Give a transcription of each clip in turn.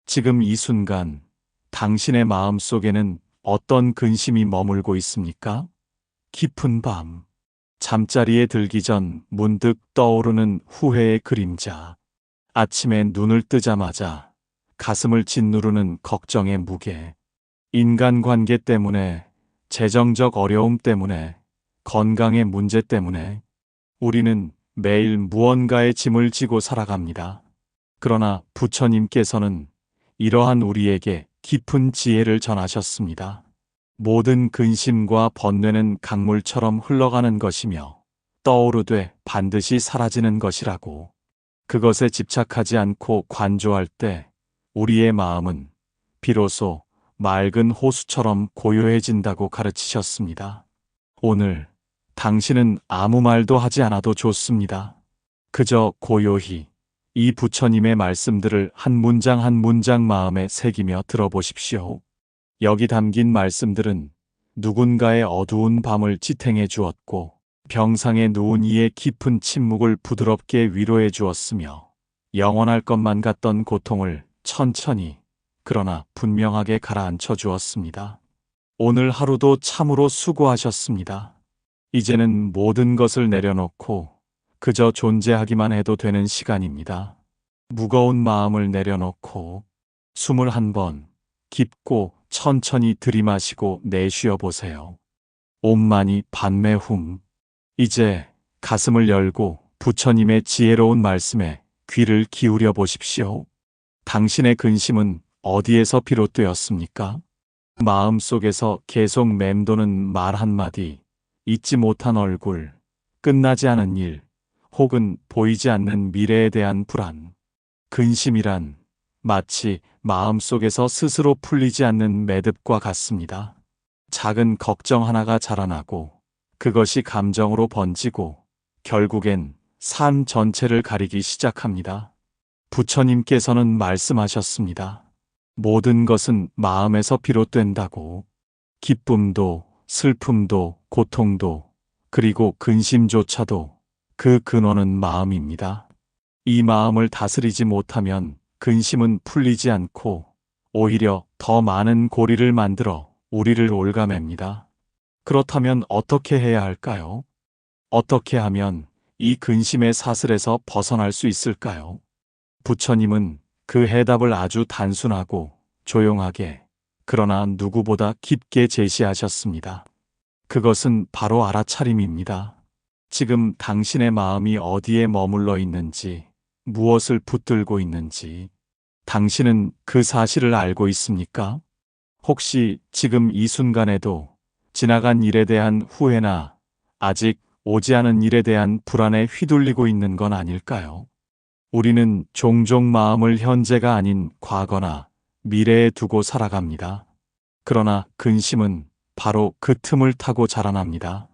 지금 이 순간 당신의 마음 속에는 어떤 근심이 머물고 있습니까? 깊은 밤, 잠자리에 들기 전 문득 떠오르는 후회의 그림자, 아침에 눈을 뜨자마자 가슴을 짓누르는 걱정의 무게, 인간관계 때문에, 재정적 어려움 때문에, 건강의 문제 때문에 우리는 매일 무언가의 짐을 지고 살아갑니다. 그러나 부처님께서는 이러한 우리에게 깊은 지혜를 전하셨습니다. 모든 근심과 번뇌는 강물처럼 흘러가는 것이며 떠오르되 반드시 사라지는 것이라고. 그것에 집착하지 않고 관조할 때 우리의 마음은 비로소 맑은 호수처럼 고요해진다고 가르치셨습니다. 오늘 당신은 아무 말도 하지 않아도 좋습니다. 그저 고요히 이 부처님의 말씀들을 한 문장 한 문장 마음에 새기며 들어보십시오. 여기 담긴 말씀들은 누군가의 어두운 밤을 지탱해 주었고 병상에 누운 이의 깊은 침묵을 부드럽게 위로해 주었으며 영원할 것만 같던 고통을 천천히 그러나 분명하게 가라앉혀 주었습니다. 오늘 하루도 참으로 수고하셨습니다. 이제는 모든 것을 내려놓고 그저 존재하기만 해도 되는 시간입니다. 무거운 마음을 내려놓고 숨을 한번 깊고 천천히 들이마시고 내쉬어 보세요. 옴마니 padme hum. 이제 가슴을 열고 부처님의 지혜로운 말씀에 귀를 기울여 보십시오. 당신의 근심은 어디에서 비롯되었습니까? 마음속에서 계속 맴도는 말 한마디, 잊지 못한 얼굴, 끝나지 않은 일, 혹은 보이지 않는 미래에 대한 불안. 근심이란 마치 마음속에서 스스로 풀리지 않는 매듭과 같습니다. 작은 걱정 하나가 자라나고 그것이 감정으로 번지고 결국엔 삶 전체를 가리기 시작합니다. 부처님께서는 말씀하셨습니다. 모든 것은 마음에서 비롯된다고. 기쁨도, 슬픔도, 고통도, 그리고 근심조차도 그 근원은 마음입니다. 이 마음을 다스리지 못하면 근심은 풀리지 않고 오히려 더 많은 고리를 만들어 우리를 올가맵니다. 그렇다면 어떻게 해야 할까요? 어떻게 하면 이 근심의 사슬에서 벗어날 수 있을까요? 부처님은 그 해답을 아주 단순하고 조용하게, 그러나 누구보다 깊게 제시하셨습니다. 그것은 바로 알아차림입니다. 지금 당신의 마음이 어디에 머물러 있는지, 무엇을 붙들고 있는지, 당신은 그 사실을 알고 있습니까? 혹시 지금 이 순간에도 지나간 일에 대한 후회나 아직 오지 않은 일에 대한 불안에 휘둘리고 있는 건 아닐까요? 우리는 종종 마음을 현재가 아닌 과거나 미래에 두고 살아갑니다. 그러나 근심은 바로 그 틈을 타고 자라납니다.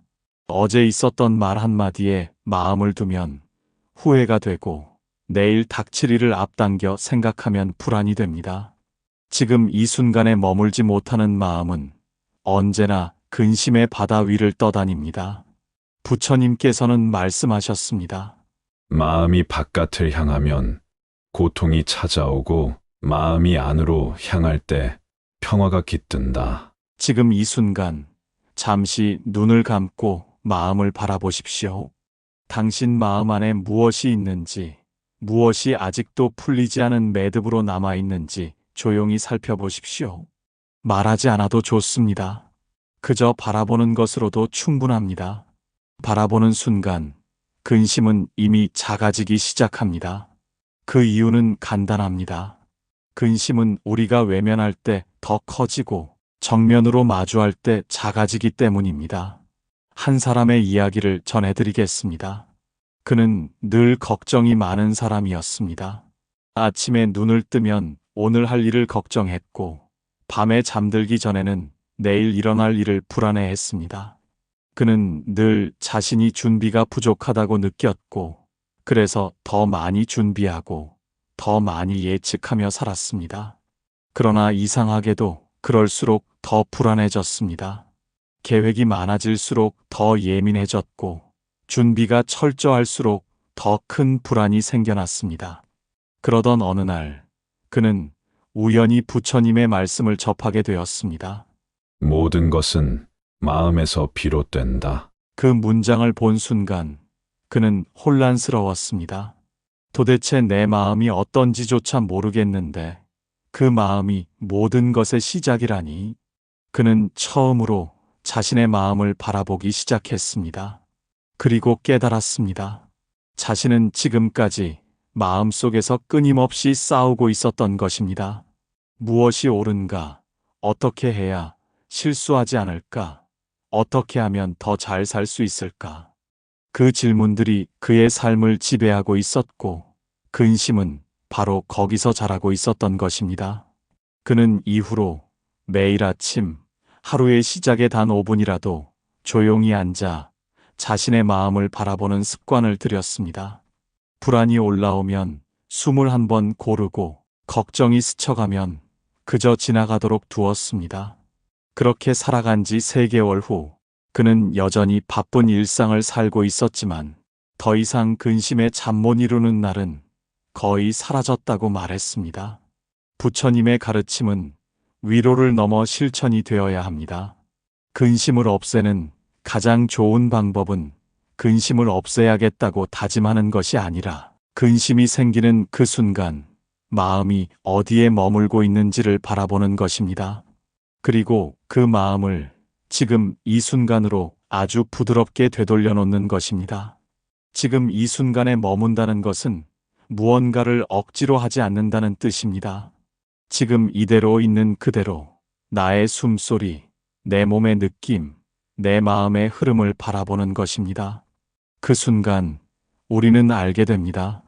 어제 있었던 말 한마디에 마음을 두면 후회가 되고 내일 닥칠 일을 앞당겨 생각하면 불안이 됩니다. 지금 이 순간에 머물지 못하는 마음은 언제나 근심의 바다 위를 떠다닙니다. 부처님께서는 말씀하셨습니다. 마음이 바깥을 향하면 고통이 찾아오고 마음이 안으로 향할 때 평화가 깃든다. 지금 이 순간 잠시 눈을 감고 마음을 바라보십시오. 당신 마음 안에 무엇이 있는지, 무엇이 아직도 풀리지 않은 매듭으로 남아 있는지 조용히 살펴보십시오. 말하지 않아도 좋습니다. 그저 바라보는 것으로도 충분합니다. 바라보는 순간 근심은 이미 작아지기 시작합니다. 그 이유는 간단합니다. 근심은 우리가 외면할 때 더 커지고 정면으로 마주할 때 작아지기 때문입니다. 한 사람의 이야기를 전해드리겠습니다. 그는 늘 걱정이 많은 사람이었습니다. 아침에 눈을 뜨면 오늘 할 일을 걱정했고, 밤에 잠들기 전에는 내일 일어날 일을 불안해했습니다. 그는 늘 자신이 준비가 부족하다고 느꼈고, 그래서 더 많이 준비하고, 더 많이 예측하며 살았습니다. 그러나 이상하게도 그럴수록 더 불안해졌습니다. 계획이 많아질수록 더 예민해졌고, 준비가 철저할수록 더 큰 불안이 생겨났습니다. 그러던 어느 날, 그는 우연히 부처님의 말씀을 접하게 되었습니다. 모든 것은 마음에서 비롯된다. 그 문장을 본 순간 그는 혼란스러웠습니다. 도대체 내 마음이 어떤지조차 모르겠는데 그 마음이 모든 것의 시작이라니. 그는 처음으로 자신의 마음을 바라보기 시작했습니다. 그리고 깨달았습니다. 자신은 지금까지 마음속에서 끊임없이 싸우고 있었던 것입니다. 무엇이 옳은가? 어떻게 해야 실수하지 않을까? 어떻게 하면 더 잘 살 수 있을까? 그 질문들이 그의 삶을 지배하고 있었고, 근심은 바로 거기서 자라고 있었던 것입니다. 그는 이후로 매일 아침 하루의 시작에 단 5분이라도 조용히 앉아 자신의 마음을 바라보는 습관을 들였습니다. 불안이 올라오면 숨을 한번 고르고 걱정이 스쳐가면 그저 지나가도록 두었습니다. 그렇게 살아간 지 3개월 후 그는 여전히 바쁜 일상을 살고 있었지만 더 이상 근심에 잠 못 이루는 날은 거의 사라졌다고 말했습니다. 부처님의 가르침은 위로를 넘어 실천이 되어야 합니다. 근심을 없애는 가장 좋은 방법은 근심을 없애야겠다고 다짐하는 것이 아니라 근심이 생기는 그 순간 마음이 어디에 머물고 있는지를 바라보는 것입니다. 그리고 그 마음을 지금 이 순간으로 아주 부드럽게 되돌려 놓는 것입니다. 지금 이 순간에 머문다는 것은 무언가를 억지로 하지 않는다는 뜻입니다. 지금 이대로 있는 그대로 나의 숨소리, 내 몸의 느낌, 내 마음의 흐름을 바라보는 것입니다. 그 순간 우리는 알게 됩니다.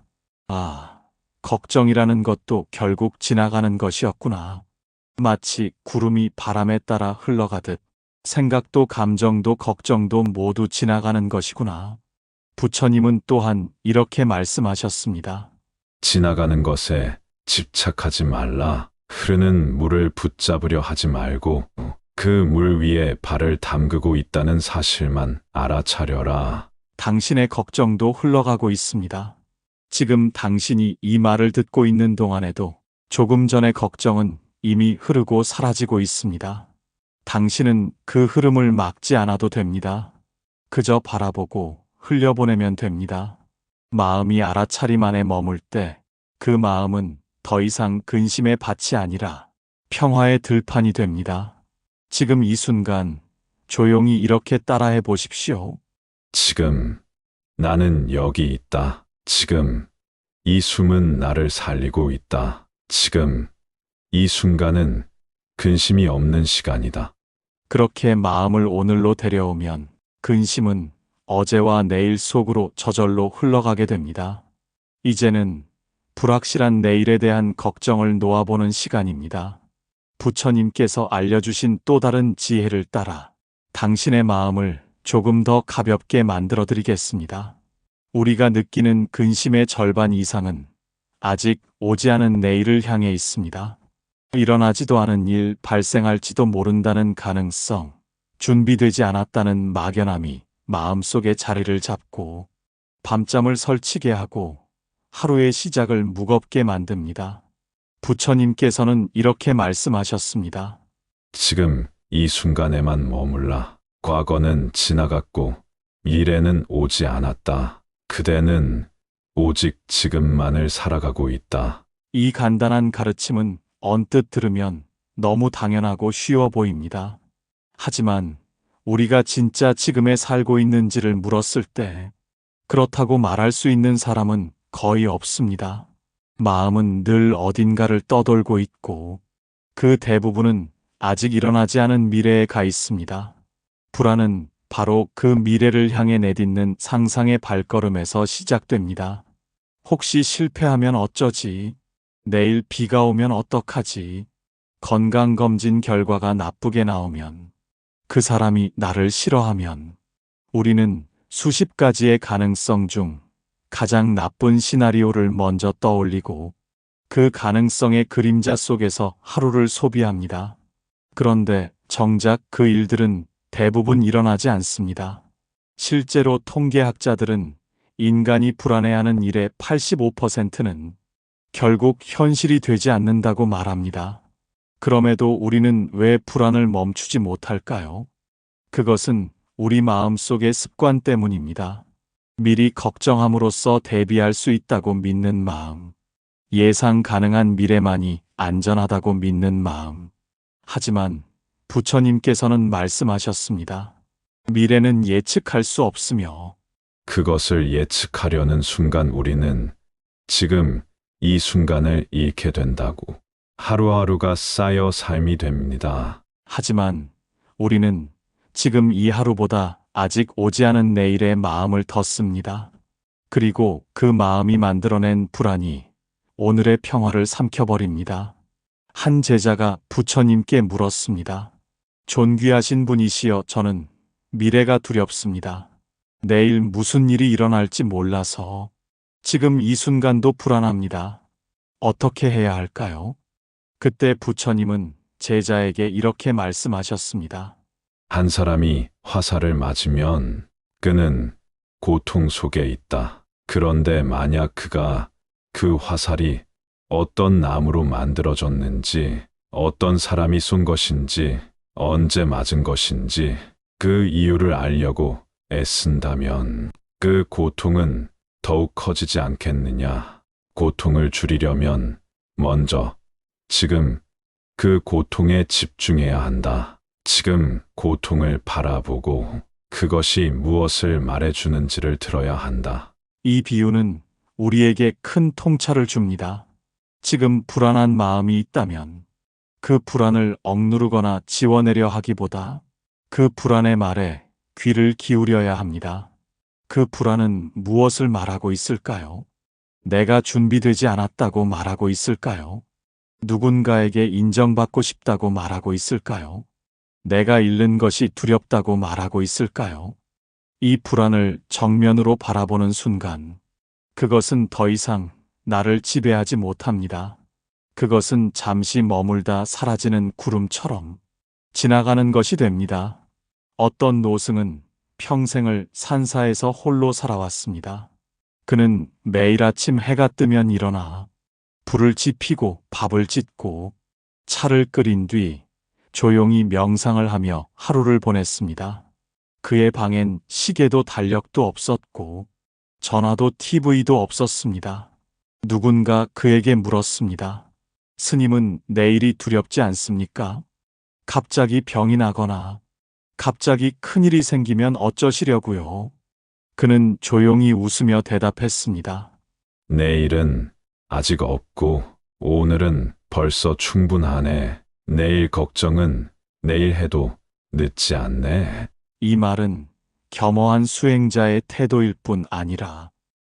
아, 걱정이라는 것도 결국 지나가는 것이었구나. 마치 구름이 바람에 따라 흘러가듯 생각도 감정도 걱정도 모두 지나가는 것이구나. 부처님은 또한 이렇게 말씀하셨습니다. 지나가는 것에 집착하지 말라. 흐르는 물을 붙잡으려 하지 말고 그 물 위에 발을 담그고 있다는 사실만 알아차려라. 당신의 걱정도 흘러가고 있습니다. 지금 당신이 이 말을 듣고 있는 동안에도 조금 전의 걱정은 이미 흐르고 사라지고 있습니다. 당신은 그 흐름을 막지 않아도 됩니다. 그저 바라보고 흘려보내면 됩니다. 마음이 알아차림 안에 머물 때 그 마음은 더 이상 근심의 밭이 아니라 평화의 들판이 됩니다. 지금 이 순간 조용히 이렇게 따라해 보십시오. 지금 나는 여기 있다. 지금 이 숨은 나를 살리고 있다. 지금 이 순간은 근심이 없는 시간이다. 그렇게 마음을 오늘로 데려오면 근심은 어제와 내일 속으로 저절로 흘러가게 됩니다. 이제는 불확실한 내일에 대한 걱정을 놓아보는 시간입니다. 부처님께서 알려주신 또 다른 지혜를 따라 당신의 마음을 조금 더 가볍게 만들어 드리겠습니다. 우리가 느끼는 근심의 절반 이상은 아직 오지 않은 내일을 향해 있습니다. 일어나지도 않은 일, 발생할지도 모른다는 가능성, 준비되지 않았다는 막연함이 마음속에 자리를 잡고 밤잠을 설치게 하고 하루의 시작을 무겁게 만듭니다. 부처님께서는 이렇게 말씀하셨습니다. 지금 이 순간에만 머물라. 과거는 지나갔고 미래는 오지 않았다. 그대는 오직 지금만을 살아가고 있다. 이 간단한 가르침은 언뜻 들으면 너무 당연하고 쉬워 보입니다. 하지만 우리가 진짜 지금에 살고 있는지를 물었을 때 그렇다고 말할 수 있는 사람은 거의 없습니다. 마음은 늘 어딘가를 떠돌고 있고 그 대부분은 아직 일어나지 않은 미래에 가 있습니다. 불안은 바로 그 미래를 향해 내딛는 상상의 발걸음에서 시작됩니다. 혹시 실패하면 어쩌지? 내일 비가 오면 어떡하지? 건강검진 결과가 나쁘게 나오면, 그 사람이 나를 싫어하면, 우리는 수십 가지의 가능성 중 가장 나쁜 시나리오를 먼저 떠올리고 그 가능성의 그림자 속에서 하루를 소비합니다. 그런데 정작 그 일들은 대부분 일어나지 않습니다. 실제로 통계학자들은 인간이 불안해하는 일의 85%는 결국 현실이 되지 않는다고 말합니다. 그럼에도 우리는 왜 불안을 멈추지 못할까요? 그것은 우리 마음속의 습관 때문입니다. 미리 걱정함으로써 대비할 수 있다고 믿는 마음. 예상 가능한 미래만이 안전하다고 믿는 마음. 하지만 부처님께서는 말씀하셨습니다. 미래는 예측할 수 없으며 그것을 예측하려는 순간 우리는 지금 이 순간을 잃게 된다고. 하루하루가 쌓여 삶이 됩니다. 하지만 우리는 지금 이 하루보다 아직 오지 않은 내일의 마음을 덧습니다. 그리고 그 마음이 만들어낸 불안이 오늘의 평화를 삼켜버립니다. 한 제자가 부처님께 물었습니다. 존귀하신 분이시여, 저는 미래가 두렵습니다. 내일 무슨 일이 일어날지 몰라서 지금 이 순간도 불안합니다. 어떻게 해야 할까요? 그때 부처님은 제자에게 이렇게 말씀하셨습니다. 한 사람이 화살을 맞으면 그는 고통 속에 있다. 그런데 만약 그가 그 화살이 어떤 나무로 만들어졌는지, 어떤 사람이 쏜 것인지, 언제 맞은 것인지 그 이유를 알려고 애쓴다면 그 고통은 더욱 커지지 않겠느냐. 고통을 줄이려면 먼저 지금 그 고통에 집중해야 한다. 지금 고통을 바라보고 그것이 무엇을 말해주는지를 들어야 한다. 이 비유는 우리에게 큰 통찰을 줍니다. 지금 불안한 마음이 있다면 그 불안을 억누르거나 지워내려 하기보다 그 불안의 말에 귀를 기울여야 합니다. 그 불안은 무엇을 말하고 있을까요? 내가 준비되지 않았다고 말하고 있을까요? 누군가에게 인정받고 싶다고 말하고 있을까요? 내가 잃는 것이 두렵다고 말하고 있을까요? 이 불안을 정면으로 바라보는 순간, 그것은 더 이상 나를 지배하지 못합니다. 그것은 잠시 머물다 사라지는 구름처럼 지나가는 것이 됩니다. 어떤 노승은 평생을 산사에서 홀로 살아왔습니다. 그는 매일 아침 해가 뜨면 일어나 불을 지피고 밥을 짓고 차를 끓인 뒤 조용히 명상을 하며 하루를 보냈습니다. 그의 방엔 시계도 달력도 없었고 전화도 TV도 없었습니다. 누군가 그에게 물었습니다. 스님은 내일이 두렵지 않습니까? 갑자기 병이 나거나 갑자기 큰일이 생기면 어쩌시려고요? 그는 조용히 웃으며 대답했습니다. 내일은 아직 없고 오늘은 벌써 충분하네. 내일 걱정은 내일 해도 늦지 않네. 이 말은 겸허한 수행자의 태도일 뿐 아니라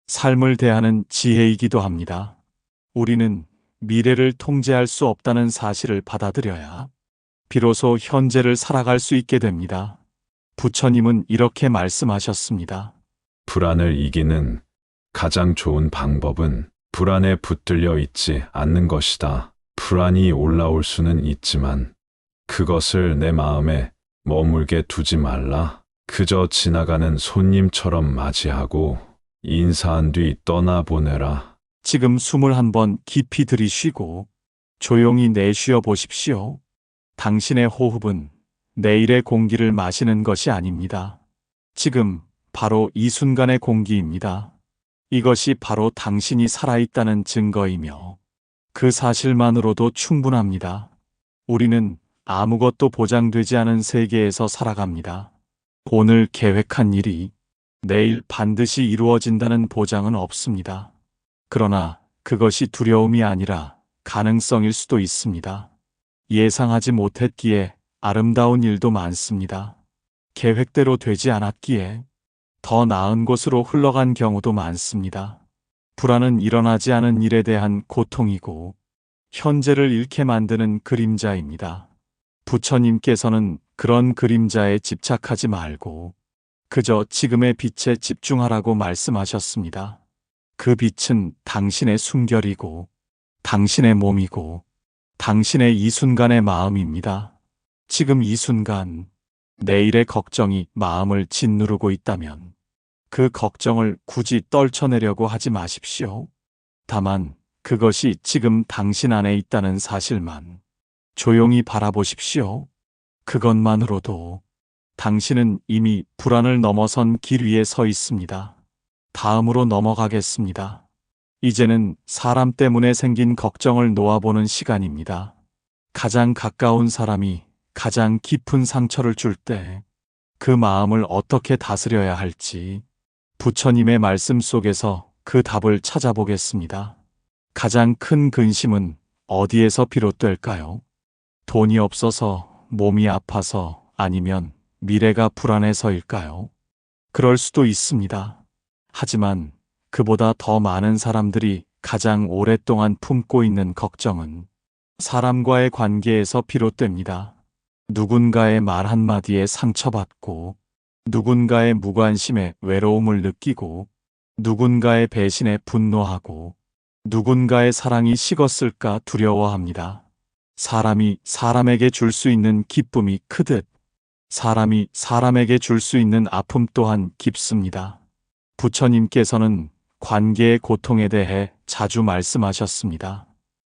삶을 대하는 지혜이기도 합니다. 우리는 미래를 통제할 수 없다는 사실을 받아들여야 비로소 현재를 살아갈 수 있게 됩니다. 부처님은 이렇게 말씀하셨습니다. 불안을 이기는 가장 좋은 방법은 불안에 붙들려 있지 않는 것이다. 불안이 올라올 수는 있지만 그것을 내 마음에 머물게 두지 말라. 그저 지나가는 손님처럼 맞이하고 인사한 뒤 떠나보내라. 지금 숨을 한번 깊이 들이쉬고 조용히 내쉬어 보십시오. 당신의 호흡은 내일의 공기를 마시는 것이 아닙니다. 지금 바로 이 순간의 공기입니다. 이것이 바로 당신이 살아있다는 증거이며 그 사실만으로도 충분합니다. 우리는 아무것도 보장되지 않은 세계에서 살아갑니다. 오늘 계획한 일이 내일 반드시 이루어진다는 보장은 없습니다. 그러나 그것이 두려움이 아니라 가능성일 수도 있습니다. 예상하지 못했기에 아름다운 일도 많습니다. 계획대로 되지 않았기에 더 나은 곳으로 흘러간 경우도 많습니다. 불안은 일어나지 않은 일에 대한 고통이고 현재를 잃게 만드는 그림자입니다. 부처님께서는 그런 그림자에 집착하지 말고 그저 지금의 빛에 집중하라고 말씀하셨습니다. 그 빛은 당신의 숨결이고 당신의 몸이고 당신의 이 순간의 마음입니다. 지금 이 순간 내일의 걱정이 마음을 짓누르고 있다면 그 걱정을 굳이 떨쳐내려고 하지 마십시오. 다만 그것이 지금 당신 안에 있다는 사실만 조용히 바라보십시오. 그것만으로도 당신은 이미 불안을 넘어선 길 위에 서 있습니다. 다음으로 넘어가겠습니다. 이제는 사람 때문에 생긴 걱정을 놓아보는 시간입니다. 가장 가까운 사람이 가장 깊은 상처를 줄 때 그 마음을 어떻게 다스려야 할지 부처님의 말씀 속에서 그 답을 찾아보겠습니다. 가장 큰 근심은 어디에서 비롯될까요? 돈이 없어서, 몸이 아파서, 아니면 미래가 불안해서일까요? 그럴 수도 있습니다. 하지만 그보다 더 많은 사람들이 가장 오랫동안 품고 있는 걱정은 사람과의 관계에서 비롯됩니다. 누군가의 말 한마디에 상처받고, 누군가의 무관심에 외로움을 느끼고, 누군가의 배신에 분노하고, 누군가의 사랑이 식었을까 두려워합니다. 사람이 사람에게 줄 수 있는 기쁨이 크듯 사람이 사람에게 줄 수 있는 아픔 또한 깊습니다. 부처님께서는 관계의 고통에 대해 자주 말씀하셨습니다.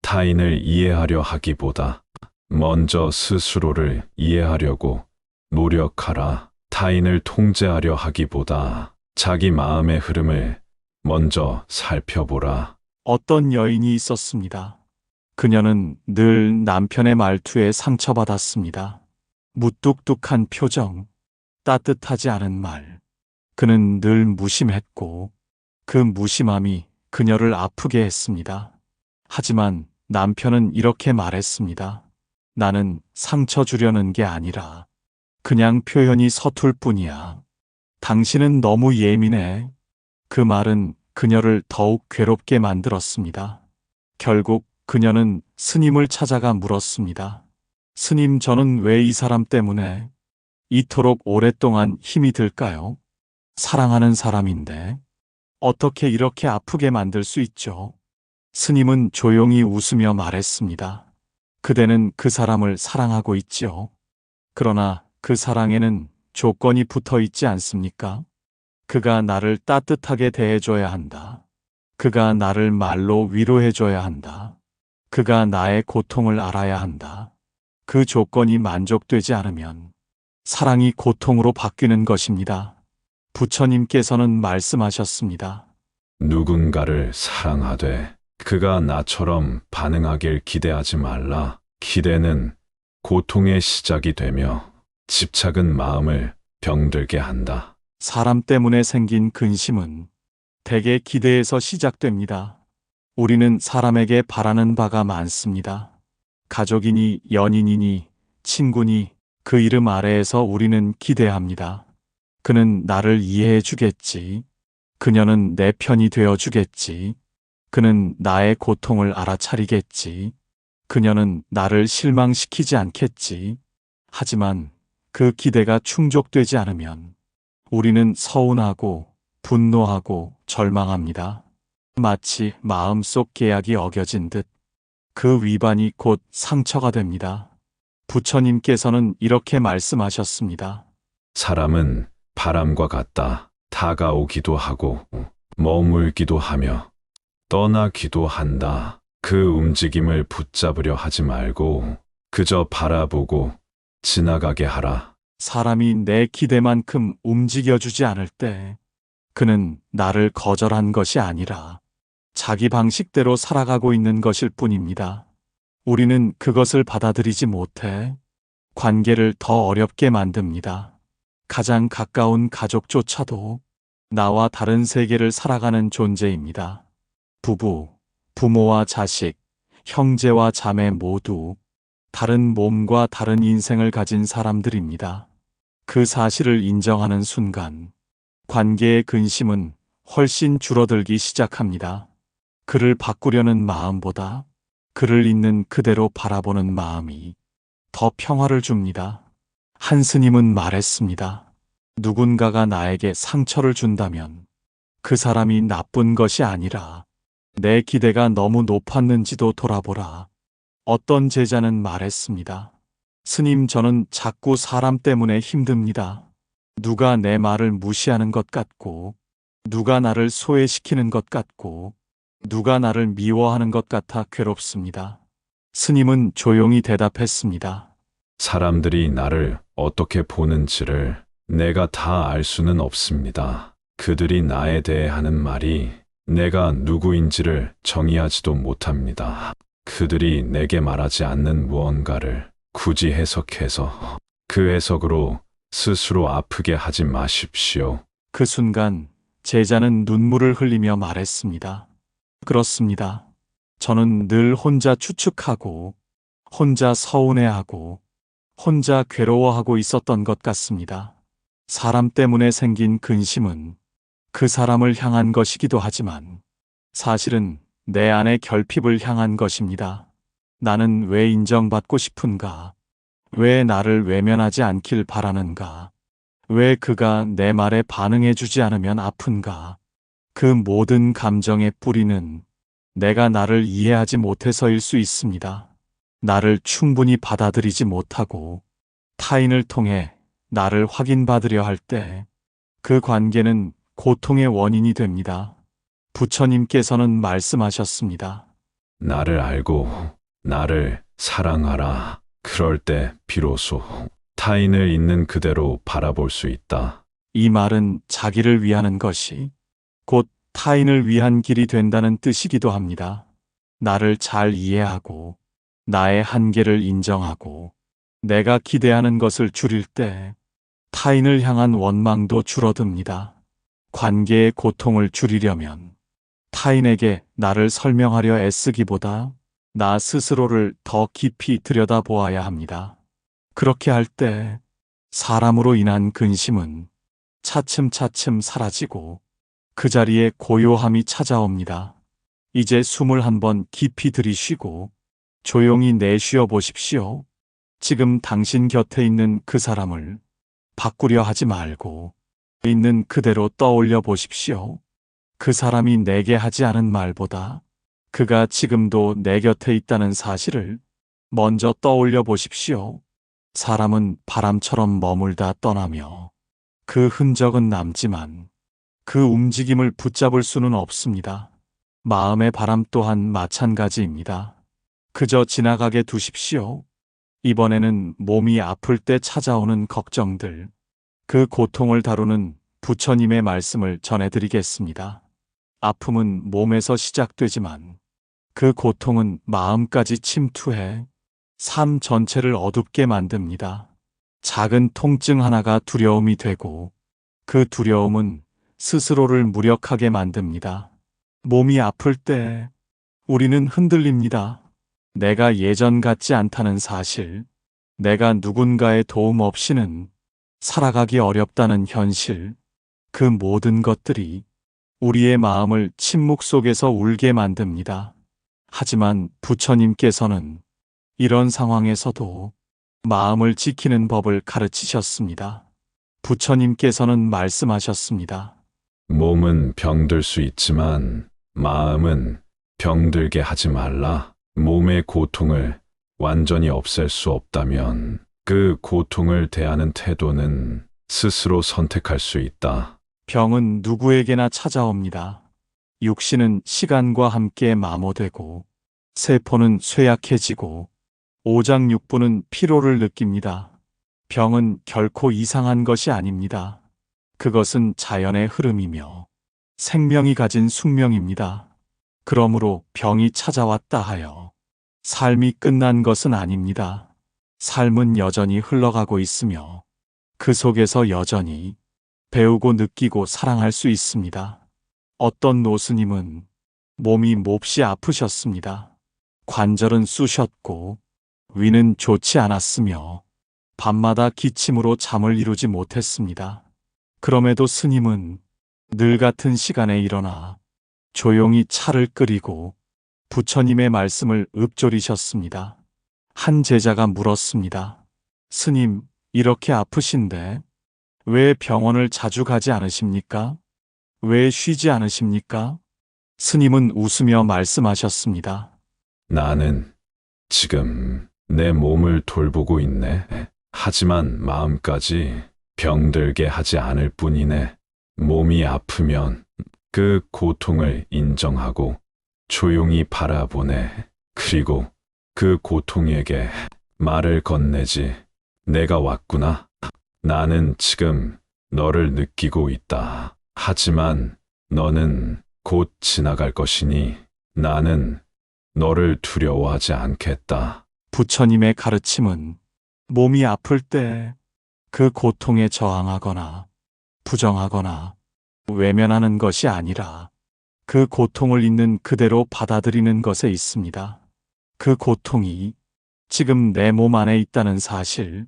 타인을 이해하려 하기보다 먼저 스스로를 이해하려고 노력하라. 타인을 통제하려 하기보다 자기 마음의 흐름을 먼저 살펴보라. 어떤 여인이 있었습니다. 그녀는 늘 남편의 말투에 상처받았습니다. 무뚝뚝한 표정, 따뜻하지 않은 말. 그는 늘 무심했고 그 무심함이 그녀를 아프게 했습니다. 하지만 남편은 이렇게 말했습니다. 나는 상처 주려는 게 아니라 그냥 표현이 서툴 뿐이야. 당신은 너무 예민해. 그 말은 그녀를 더욱 괴롭게 만들었습니다. 결국 그녀는 스님을 찾아가 물었습니다. 스님, 저는 왜 이 사람 때문에 이토록 오랫동안 힘이 들까요? 사랑하는 사람인데 어떻게 이렇게 아프게 만들 수 있죠? 스님은 조용히 웃으며 말했습니다. 그대는 그 사람을 사랑하고 있지요. 그러나 그 사랑에는 조건이 붙어 있지 않습니까? 그가 나를 따뜻하게 대해줘야 한다. 그가 나를 말로 위로해줘야 한다. 그가 나의 고통을 알아야 한다. 그 조건이 만족되지 않으면 사랑이 고통으로 바뀌는 것입니다. 부처님께서는 말씀하셨습니다. 누군가를 사랑하되 그가 나처럼 반응하길 기대하지 말라. 기대는 고통의 시작이 되며 집착은 마음을 병들게 한다. 사람 때문에 생긴 근심은 대개 기대에서 시작됩니다. 우리는 사람에게 바라는 바가 많습니다. 가족이니 연인이니 친구니 그 이름 아래에서 우리는 기대합니다. 그는 나를 이해해 주겠지. 그녀는 내 편이 되어 주겠지. 그는 나의 고통을 알아차리겠지. 그녀는 나를 실망시키지 않겠지. 하지만 그 기대가 충족되지 않으면 우리는 서운하고 분노하고 절망합니다. 마치 마음속 계약이 어겨진 듯 그 위반이 곧 상처가 됩니다. 부처님께서는 이렇게 말씀하셨습니다. 사람은 바람과 같다. 다가오기도 하고 머물기도 하며 떠나기도 한다. 그 움직임을 붙잡으려 하지 말고 그저 바라보고 지나가게 하라. 사람이 내 기대만큼 움직여주지 않을 때 그는 나를 거절한 것이 아니라 자기 방식대로 살아가고 있는 것일 뿐입니다. 우리는 그것을 받아들이지 못해 관계를 더 어렵게 만듭니다. 가장 가까운 가족조차도 나와 다른 세계를 살아가는 존재입니다. 부부, 부모와 자식, 형제와 자매 모두 다른 몸과 다른 인생을 가진 사람들입니다. 그 사실을 인정하는 순간 관계의 근심은 훨씬 줄어들기 시작합니다. 그를 바꾸려는 마음보다 그를 있는 그대로 바라보는 마음이 더 평화를 줍니다. 한 스님은 말했습니다. 누군가가 나에게 상처를 준다면 그 사람이 나쁜 것이 아니라 내 기대가 너무 높았는지도 돌아보라. 어떤 제자는 말했습니다. 스님, 저는 자꾸 사람 때문에 힘듭니다. 누가 내 말을 무시하는 것 같고, 누가 나를 소외시키는 것 같고, 누가 나를 미워하는 것 같아 괴롭습니다. 스님은 조용히 대답했습니다. 사람들이 나를 어떻게 보는지를 내가 다 알 수는 없습니다. 그들이 나에 대해 하는 말이 내가 누구인지를 정의하지도 못합니다. 그들이 내게 말하지 않는 무언가를 굳이 해석해서 그 해석으로 스스로 아프게 하지 마십시오. 그 순간 제자는 눈물을 흘리며 말했습니다. 그렇습니다. 저는 늘 혼자 추측하고, 혼자 서운해하고, 혼자 괴로워하고 있었던 것 같습니다. 사람 때문에 생긴 근심은 그 사람을 향한 것이기도 하지만 사실은 내 안의 결핍을 향한 것입니다. 나는 왜 인정받고 싶은가? 왜 나를 외면하지 않길 바라는가? 왜 그가 내 말에 반응해주지 않으면 아픈가? 그 모든 감정의 뿌리는 내가 나를 이해하지 못해서일 수 있습니다. 나를 충분히 받아들이지 못하고 타인을 통해 나를 확인받으려 할 때 그 관계는 고통의 원인이 됩니다. 부처님께서는 말씀하셨습니다. 나를 알고 나를 사랑하라. 그럴 때 비로소 타인을 있는 그대로 바라볼 수 있다. 이 말은 자기를 위하는 것이 곧 타인을 위한 길이 된다는 뜻이기도 합니다. 나를 잘 이해하고 나의 한계를 인정하고 내가 기대하는 것을 줄일 때 타인을 향한 원망도 줄어듭니다. 관계의 고통을 줄이려면 타인에게 나를 설명하려 애쓰기보다 나 스스로를 더 깊이 들여다보아야 합니다. 그렇게 할 때 사람으로 인한 근심은 차츰차츰 사라지고 그 자리에 고요함이 찾아옵니다. 이제 숨을 한번 깊이 들이쉬고 조용히 내쉬어 보십시오. 지금 당신 곁에 있는 그 사람을 바꾸려 하지 말고 있는 그대로 떠올려 보십시오. 그 사람이 내게 하지 않은 말보다 그가 지금도 내 곁에 있다는 사실을 먼저 떠올려 보십시오. 사람은 바람처럼 머물다 떠나며 그 흔적은 남지만 그 움직임을 붙잡을 수는 없습니다. 마음의 바람 또한 마찬가지입니다. 그저 지나가게 두십시오. 이번에는 몸이 아플 때 찾아오는 걱정들, 그 고통을 다루는 부처님의 말씀을 전해드리겠습니다. 아픔은 몸에서 시작되지만 그 고통은 마음까지 침투해 삶 전체를 어둡게 만듭니다. 작은 통증 하나가 두려움이 되고 그 두려움은 스스로를 무력하게 만듭니다. 몸이 아플 때 우리는 흔들립니다. 내가 예전 같지 않다는 사실, 내가 누군가의 도움 없이는 살아가기 어렵다는 현실, 그 모든 것들이 우리의 마음을 침묵 속에서 울게 만듭니다. 하지만 부처님께서는 이런 상황에서도 마음을 지키는 법을 가르치셨습니다. 부처님께서는 말씀하셨습니다. 몸은 병들 수 있지만 마음은 병들게 하지 말라. 몸의 고통을 완전히 없앨 수 없다면 그 고통을 대하는 태도는 스스로 선택할 수 있다. 병은 누구에게나 찾아옵니다. 육신은 시간과 함께 마모되고 세포는 쇠약해지고 오장육부는 피로를 느낍니다. 병은 결코 이상한 것이 아닙니다. 그것은 자연의 흐름이며 생명이 가진 숙명입니다. 그러므로 병이 찾아왔다 하여 삶이 끝난 것은 아닙니다. 삶은 여전히 흘러가고 있으며 그 속에서 여전히 배우고 느끼고 사랑할 수 있습니다. 어떤 노스님은 몸이 몹시 아프셨습니다. 관절은 쑤셨고 위는 좋지 않았으며 밤마다 기침으로 잠을 이루지 못했습니다. 그럼에도 스님은 늘 같은 시간에 일어나 조용히 차를 끓이고 부처님의 말씀을 읊조리셨습니다. 한 제자가 물었습니다. 스님, 이렇게 아프신데 왜 병원을 자주 가지 않으십니까? 왜 쉬지 않으십니까? 스님은 웃으며 말씀하셨습니다. 나는 지금 내 몸을 돌보고 있네. 하지만 마음까지 병들게 하지 않을 뿐이네. 몸이 아프면 그 고통을 인정하고 조용히 바라보네. 그리고 그 고통에게 말을 건네지. 내가 왔구나. 나는 지금 너를 느끼고 있다. 하지만 너는 곧 지나갈 것이니 나는 너를 두려워하지 않겠다. 부처님의 가르침은 몸이 아플 때 그 고통에 저항하거나 부정하거나 외면하는 것이 아니라 그 고통을 있는 그대로 받아들이는 것에 있습니다. 그 고통이 지금 내 몸 안에 있다는 사실,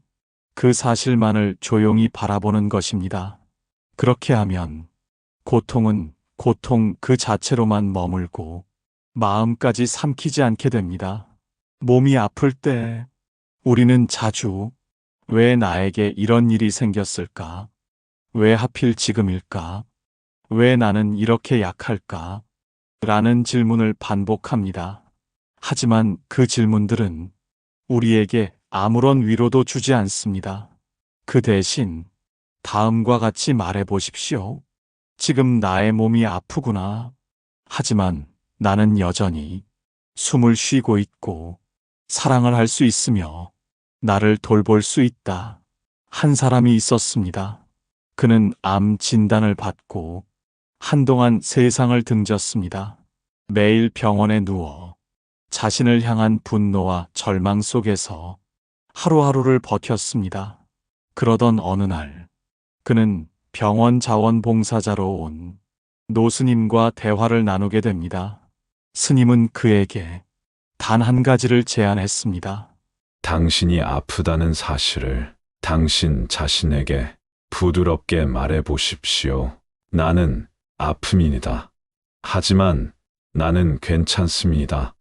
그 사실만을 조용히 바라보는 것입니다. 그렇게 하면 고통은 고통 그 자체로만 머물고 마음까지 삼키지 않게 됩니다. 몸이 아플 때 우리는 자주 왜 나에게 이런 일이 생겼을까? 왜 하필 지금일까? 왜 나는 이렇게 약할까? 라는 질문을 반복합니다. 하지만 그 질문들은 우리에게 아무런 위로도 주지 않습니다. 그 대신 다음과 같이 말해 보십시오. 지금 나의 몸이 아프구나. 하지만 나는 여전히 숨을 쉬고 있고 사랑을 할 수 있으며 나를 돌볼 수 있다. 한 사람이 있었습니다. 그는 암 진단을 받고 한동안 세상을 등졌습니다. 매일 병원에 누워 자신을 향한 분노와 절망 속에서 하루하루를 버텼습니다. 그러던 어느 날, 그는 병원 자원봉사자로 온 노스님과 대화를 나누게 됩니다. 스님은 그에게 단 한 가지를 제안했습니다. 당신이 아프다는 사실을 당신 자신에게 부드럽게 말해 보십시오. 나는 아픔이니다. 하지만 나는 괜찮습니다.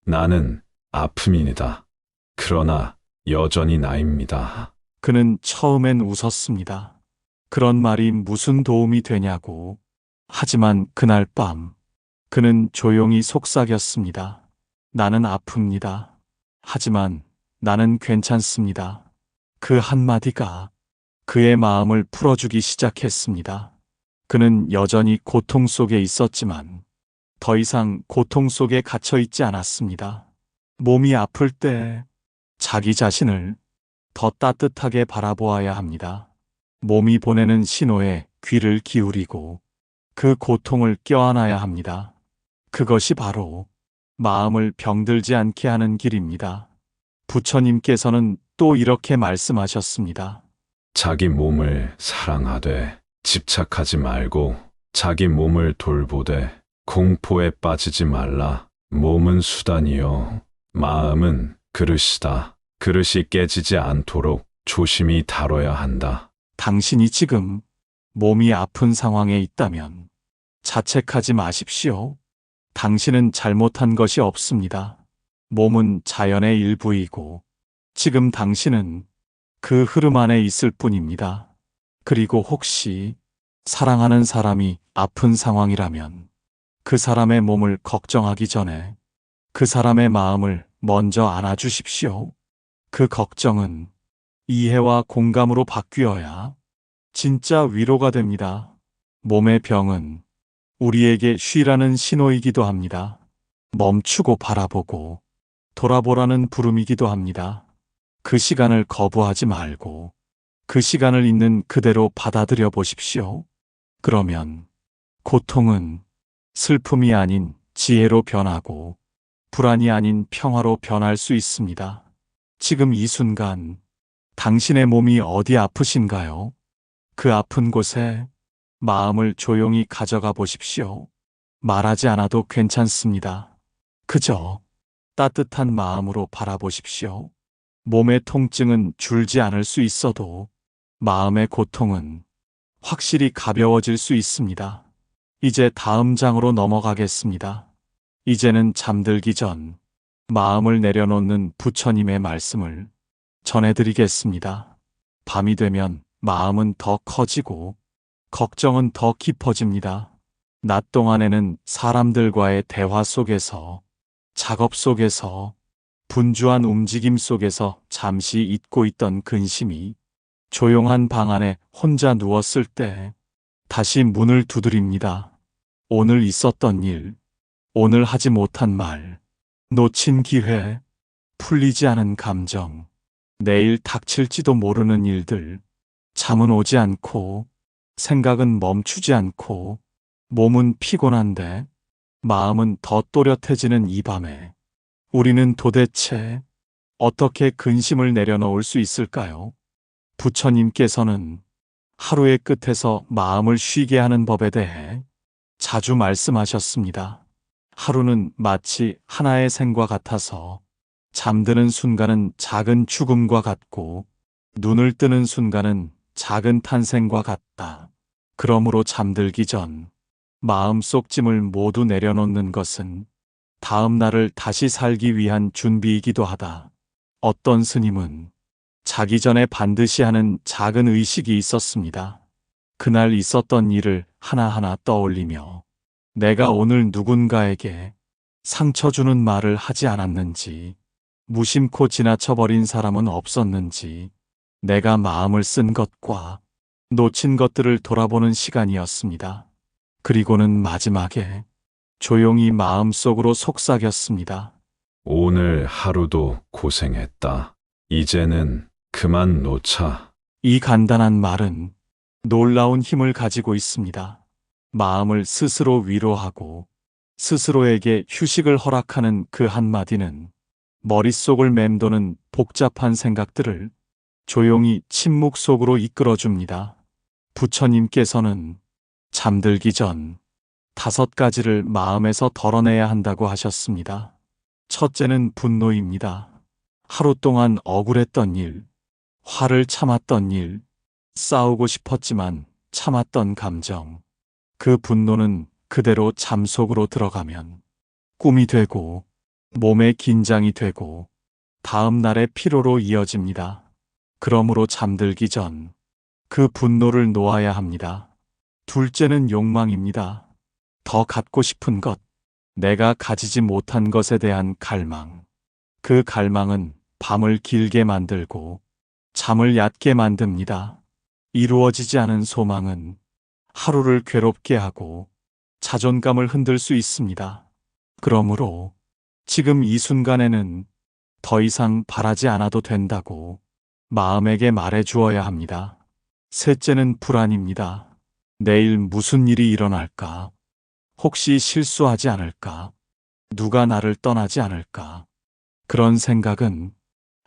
나는 아픔이니다. 그러나 여전히 나입니다. 그는 처음엔 웃었습니다. 그런 말이 무슨 도움이 되냐고. 하지만 그날 밤, 그는 조용히 속삭였습니다. 나는 아픕니다. 하지만 나는 괜찮습니다. 그 한마디가 그의 마음을 풀어주기 시작했습니다. 그는 여전히 고통 속에 있었지만 더 이상 고통 속에 갇혀 있지 않았습니다. 몸이 아플 때 자기 자신을 더 따뜻하게 바라보아야 합니다. 몸이 보내는 신호에 귀를 기울이고 그 고통을 껴안아야 합니다. 그것이 바로 마음을 병들지 않게 하는 길입니다. 부처님께서는 또 이렇게 말씀하셨습니다. 자기 몸을 사랑하되 집착하지 말고 자기 몸을 돌보되 공포에 빠지지 말라. 몸은 수단이요 마음은 그릇이다. 그릇이 깨지지 않도록 조심히 다뤄야 한다. 당신이 지금 몸이 아픈 상황에 있다면 자책하지 마십시오. 당신은 잘못한 것이 없습니다. 몸은 자연의 일부이고 지금 당신은 그 흐름 안에 있을 뿐입니다. 그리고 혹시 사랑하는 사람이 아픈 상황이라면 그 사람의 몸을 걱정하기 전에 그 사람의 마음을 먼저 안아주십시오. 그 걱정은 이해와 공감으로 바뀌어야 진짜 위로가 됩니다. 몸의 병은 우리에게 쉬라는 신호이기도 합니다. 멈추고 바라보고 돌아보라는 부름이기도 합니다. 그 시간을 거부하지 말고 그 시간을 있는 그대로 받아들여 보십시오. 그러면 고통은 슬픔이 아닌 지혜로 변하고 불안이 아닌 평화로 변할 수 있습니다. 지금 이 순간 당신의 몸이 어디 아프신가요? 그 아픈 곳에 마음을 조용히 가져가 보십시오. 말하지 않아도 괜찮습니다. 그저 따뜻한 마음으로 바라보십시오. 몸의 통증은 줄지 않을 수 있어도 마음의 고통은 확실히 가벼워질 수 있습니다. 이제 다음 장으로 넘어가겠습니다. 이제는 잠들기 전 마음을 내려놓는 부처님의 말씀을 전해드리겠습니다. 밤이 되면 마음은 더 커지고 걱정은 더 깊어집니다. 낮 동안에는 사람들과의 대화 속에서, 작업 속에서, 분주한 움직임 속에서 잠시 잊고 있던 근심이 조용한 방 안에 혼자 누웠을 때 다시 문을 두드립니다. 오늘 있었던 일, 오늘 하지 못한 말, 놓친 기회, 풀리지 않은 감정, 내일 닥칠지도 모르는 일들, 잠은 오지 않고, 생각은 멈추지 않고, 몸은 피곤한데, 마음은 더 또렷해지는 이 밤에, 우리는 도대체 어떻게 근심을 내려놓을 수 있을까요? 부처님께서는 하루의 끝에서 마음을 쉬게 하는 법에 대해 자주 말씀하셨습니다. 하루는 마치 하나의 생과 같아서 잠드는 순간은 작은 죽음과 같고 눈을 뜨는 순간은 작은 탄생과 같다. 그러므로 잠들기 전 마음속 짐을 모두 내려놓는 것은 다음 날을 다시 살기 위한 준비이기도 하다. 어떤 스님은 자기 전에 반드시 하는 작은 의식이 있었습니다. 그날 있었던 일을 하나하나 떠올리며 내가 오늘 누군가에게 상처 주는 말을 하지 않았는지, 무심코 지나쳐버린 사람은 없었는지, 내가 마음을 쓴 것과 놓친 것들을 돌아보는 시간이었습니다. 그리고는 마지막에 조용히 마음속으로 속삭였습니다. 오늘 하루도 고생했다. 이제는 그만 놓자. 이 간단한 말은 놀라운 힘을 가지고 있습니다. 마음을 스스로 위로하고 스스로에게 휴식을 허락하는 그 한마디는 머릿속을 맴도는 복잡한 생각들을 조용히 침묵 속으로 이끌어줍니다. 부처님께서는 잠들기 전 5가지를 마음에서 덜어내야 한다고 하셨습니다. 첫째는 분노입니다. 하루 동안 억울했던 일, 화를 참았던 일, 싸우고 싶었지만 참았던 감정. 그 분노는 그대로 잠 속으로 들어가면 꿈이 되고 몸에 긴장이 되고 다음 날의 피로로 이어집니다. 그러므로 잠들기 전 그 분노를 놓아야 합니다. 둘째는 욕망입니다. 더 갖고 싶은 것, 내가 가지지 못한 것에 대한 갈망. 그 갈망은 밤을 길게 만들고 잠을 얕게 만듭니다. 이루어지지 않은 소망은 하루를 괴롭게 하고 자존감을 흔들 수 있습니다. 그러므로 지금 이 순간에는 더 이상 바라지 않아도 된다고 마음에게 말해 주어야 합니다. 셋째는 불안입니다. 내일 무슨 일이 일어날까? 혹시 실수하지 않을까? 누가 나를 떠나지 않을까? 그런 생각은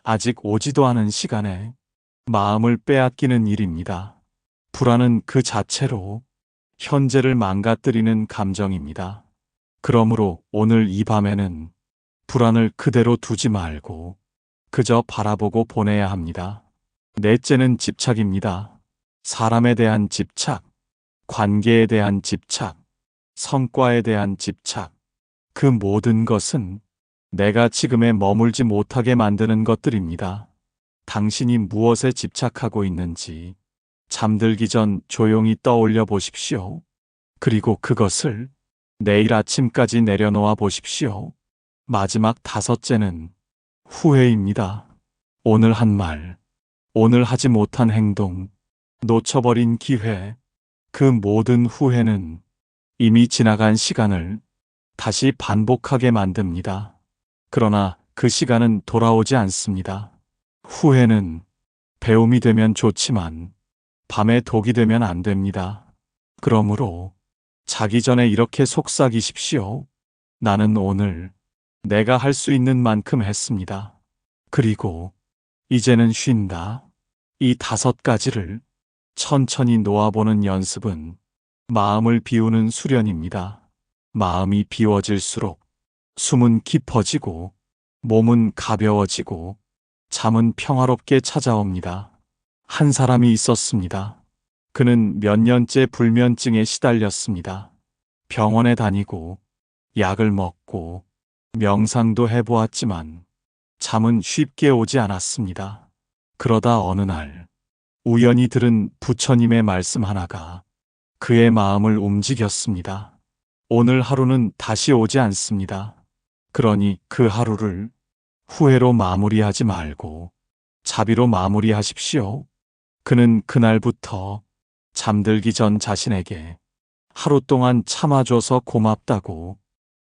아직 오지도 않은 시간에 마음을 빼앗기는 일입니다. 불안은 그 자체로 현재를 망가뜨리는 감정입니다. 그러므로 오늘 이 밤에는 불안을 그대로 두지 말고 그저 바라보고 보내야 합니다. 넷째는 집착입니다. 사람에 대한 집착, 관계에 대한 집착, 성과에 대한 집착, 그 모든 것은 내가 지금에 머물지 못하게 만드는 것들입니다. 당신이 무엇에 집착하고 있는지 잠들기 전 조용히 떠올려 보십시오. 그리고 그것을 내일 아침까지 내려놓아 보십시오. 마지막 5째는 후회입니다. 오늘 한 말, 오늘 하지 못한 행동, 놓쳐버린 기회, 그 모든 후회는 이미 지나간 시간을 다시 반복하게 만듭니다. 그러나 그 시간은 돌아오지 않습니다. 후회는 배움이 되면 좋지만 밤에 독이 되면 안 됩니다. 그러므로 자기 전에 이렇게 속삭이십시오. 나는 오늘 내가 할 수 있는 만큼 했습니다. 그리고 이제는 쉰다. 이 5가지를 천천히 놓아보는 연습은 마음을 비우는 수련입니다. 마음이 비워질수록 숨은 깊어지고 몸은 가벼워지고 잠은 평화롭게 찾아옵니다. 한 사람이 있었습니다. 그는 몇 년째 불면증에 시달렸습니다. 병원에 다니고 약을 먹고 명상도 해보았지만 잠은 쉽게 오지 않았습니다. 그러다 어느 날 우연히 들은 부처님의 말씀 하나가 그의 마음을 움직였습니다. 오늘 하루는 다시 오지 않습니다. 그러니 그 하루를 후회로 마무리하지 말고 자비로 마무리하십시오. 그는 그날부터 잠들기 전 자신에게 하루 동안 참아줘서 고맙다고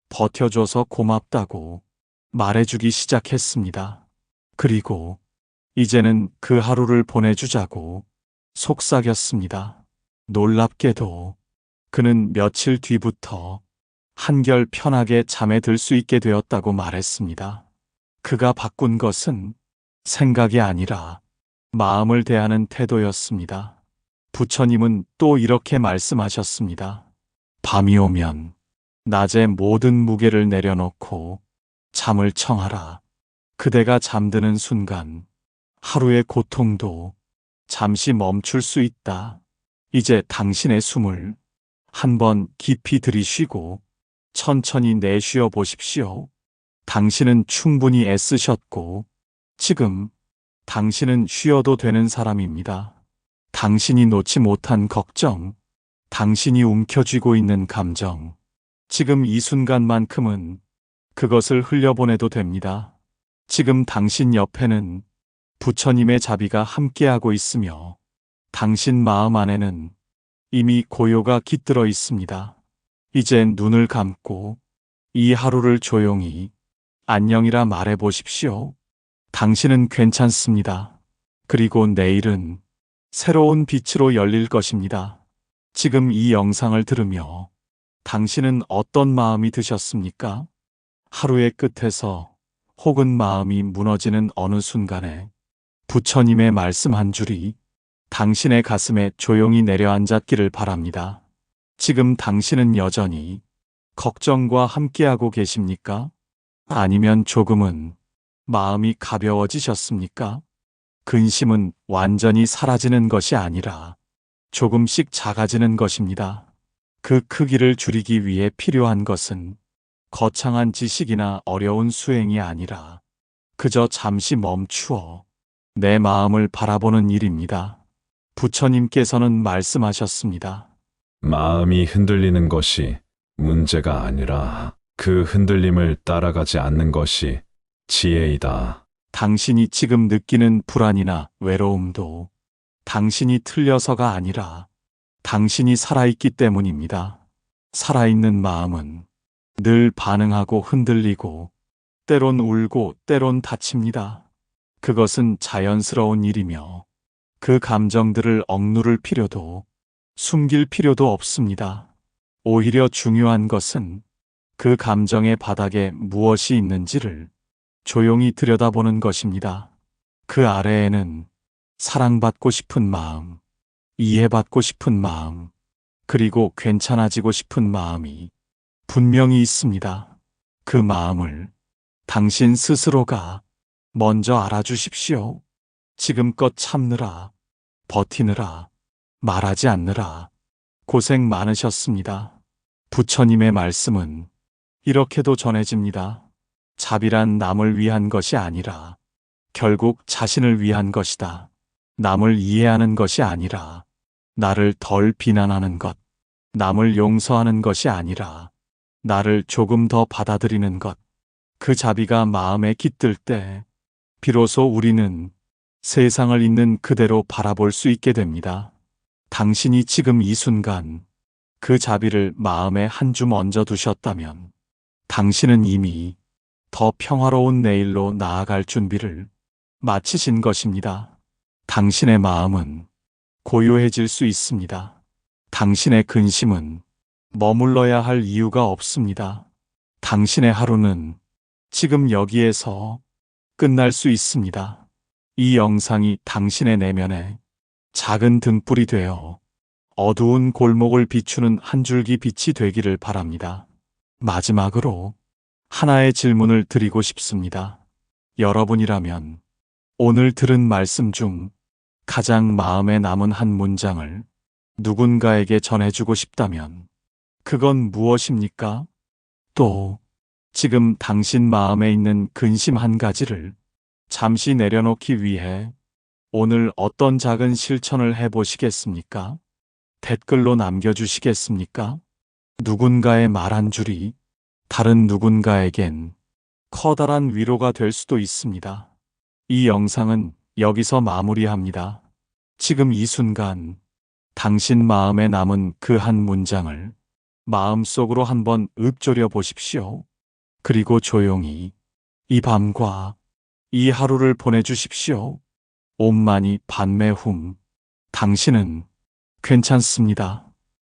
버텨줘서 고맙다고 말해주기 시작했습니다. 그리고 이제는 그 하루를 보내주자고 속삭였습니다. 놀랍게도 그는 며칠 뒤부터 한결 편하게 잠에 들 수 있게 되었다고 말했습니다. 그가 바꾼 것은 생각이 아니라 마음을 대하는 태도였습니다. 부처님은 또 이렇게 말씀하셨습니다. 밤이 오면 낮에 모든 무게를 내려놓고 잠을 청하라. 그대가 잠드는 순간 하루의 고통도 잠시 멈출 수 있다. 이제 당신의 숨을 한번 깊이 들이쉬고 천천히 내쉬어 보십시오. 당신은 충분히 애쓰셨고 지금 당신은 쉬어도 되는 사람입니다. 당신이 놓지 못한 걱정, 당신이 움켜쥐고 있는 감정, 지금 이 순간만큼은 그것을 흘려보내도 됩니다. 지금 당신 옆에는 부처님의 자비가 함께하고 있으며 당신 마음 안에는 이미 고요가 깃들어 있습니다. 이제 눈을 감고 이 하루를 조용히 안녕이라 말해 보십시오. 당신은 괜찮습니다. 그리고 내일은 새로운 빛으로 열릴 것입니다. 지금 이 영상을 들으며 당신은 어떤 마음이 드셨습니까? 하루의 끝에서 혹은 마음이 무너지는 어느 순간에 부처님의 말씀 한 줄이 당신의 가슴에 조용히 내려앉았기를 바랍니다. 지금 당신은 여전히 걱정과 함께하고 계십니까? 아니면 조금은 마음이 가벼워지셨습니까? 근심은 완전히 사라지는 것이 아니라 조금씩 작아지는 것입니다. 그 크기를 줄이기 위해 필요한 것은 거창한 지식이나 어려운 수행이 아니라 그저 잠시 멈추어 내 마음을 바라보는 일입니다. 부처님께서는 말씀하셨습니다. 마음이 흔들리는 것이 문제가 아니라 그 흔들림을 따라가지 않는 것이 지혜이다. 당신이 지금 느끼는 불안이나 외로움도 당신이 틀려서가 아니라 당신이 살아있기 때문입니다. 살아있는 마음은 늘 반응하고 흔들리고 때론 울고 때론 다칩니다. 그것은 자연스러운 일이며 그 감정들을 억누를 필요도 숨길 필요도 없습니다. 오히려 중요한 것은 그 감정의 바닥에 무엇이 있는지를 조용히 들여다보는 것입니다. 그 아래에는 사랑받고 싶은 마음, 이해받고 싶은 마음, 그리고 괜찮아지고 싶은 마음이 분명히 있습니다. 그 마음을 당신 스스로가 먼저 알아주십시오. 지금껏 참느라, 버티느라, 말하지 않느라 고생 많으셨습니다. 부처님의 말씀은 이렇게도 전해집니다. 자비란 남을 위한 것이 아니라 결국 자신을 위한 것이다. 남을 이해하는 것이 아니라 나를 덜 비난하는 것, 남을 용서하는 것이 아니라 나를 조금 더 받아들이는 것. 그 자비가 마음에 깃들 때 비로소 우리는 세상을 있는 그대로 바라볼 수 있게 됩니다. 당신이 지금 이 순간 그 자비를 마음에 한 줌 얹어 두셨다면 당신은 이미 더 평화로운 내일로 나아갈 준비를 마치신 것입니다. 당신의 마음은 고요해질 수 있습니다. 당신의 근심은 머물러야 할 이유가 없습니다. 당신의 하루는 지금 여기에서 끝날 수 있습니다. 이 영상이 당신의 내면에 작은 등불이 되어 어두운 골목을 비추는 한 줄기 빛이 되기를 바랍니다. 마지막으로 하나의 질문을 드리고 싶습니다. 여러분이라면 오늘 들은 말씀 중 가장 마음에 남은 한 문장을 누군가에게 전해주고 싶다면 그건 무엇입니까? 또 지금 당신 마음에 있는 근심 한 가지를 잠시 내려놓기 위해 오늘 어떤 작은 실천을 해보시겠습니까? 댓글로 남겨주시겠습니까? 누군가의 말 한 줄이 다른 누군가에겐 커다란 위로가 될 수도 있습니다. 이 영상은 여기서 마무리합니다. 지금 이 순간 당신 마음에 남은 그 한 문장을 마음속으로 한번 읊조려 보십시오. 그리고 조용히 이 밤과 이 하루를 보내주십시오. 옴마니 padme hum. 당신은 괜찮습니다.